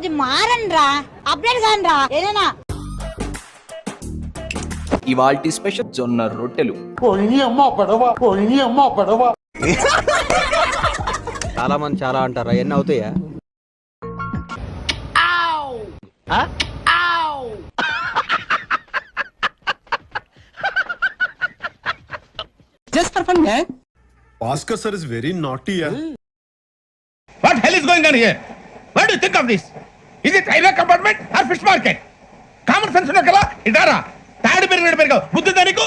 కొంచెం మారండి రా, అప్డేట్ కాని రా ఏదైనా. ఇవాల్టి స్పెషల్ జొన్న రొట్టెలు. చాలా మంది చాలా అంటారా, ఎన్ని అవుతాయా? Just for fun, man. Oscar sir is very naughty, yeah. What hell is going on here? What do you think of this? Is it railway compartment or fish market? Common sense ఉన్న కదా ఇదారా తాడు పెరిగావు బుద్ధి దానికి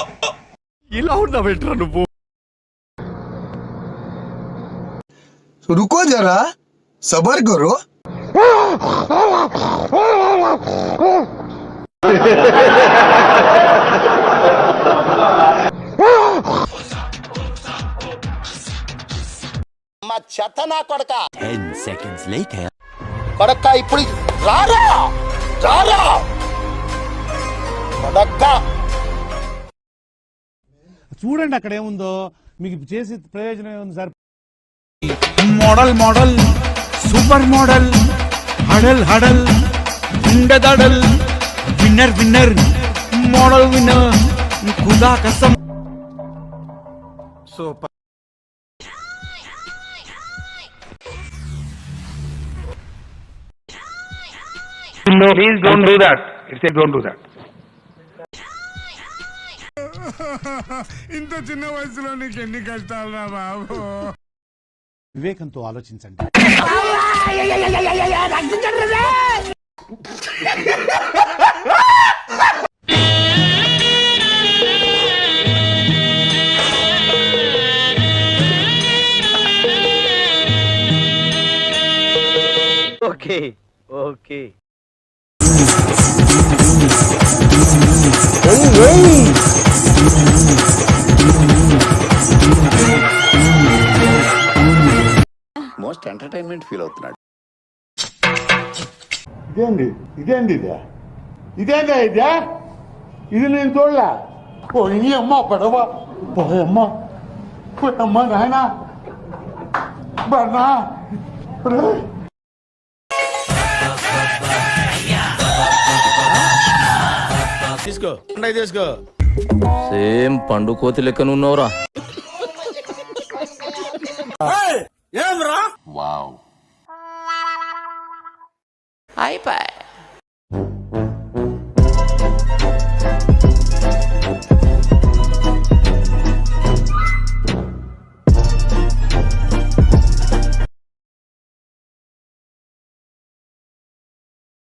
ఇలా ఉన్నావేంట్రా నువ్వు? रुको जरा, सबर करो. చెత్తనా కొడక. 10 seconds later. కొడక ఇప్పుడు రారా రారా కొడక. చూడండి అక్కడ ఏముందో, మీకు చేసి ప్రయోజనం ఏముంది sir? Model model super model हडल हडल दडल विनर विनर मॉडल विनर खुदा कसम Super. No, please don't do that. It's don't do that. ఇంత చిన్న వయసులో నీకు ఎన్ని కష్టాలు రా బాబు. వివేకంతో ఆలోచించండి. Okay okay. Most entertainment feel అవుతున్నాడు. ఇదేంది ఇదేందా ఇదే? ఇది నేను చూడలే. పోయి అమ్మ పడవ పోయమ్మ పోయమ్మ నాయన బర్నా. తీసుకో తీసుకో. సేమ్ పండు కోతి లెక్కనున్నవరా. ఏం రా? వావ్. అయిపోయి.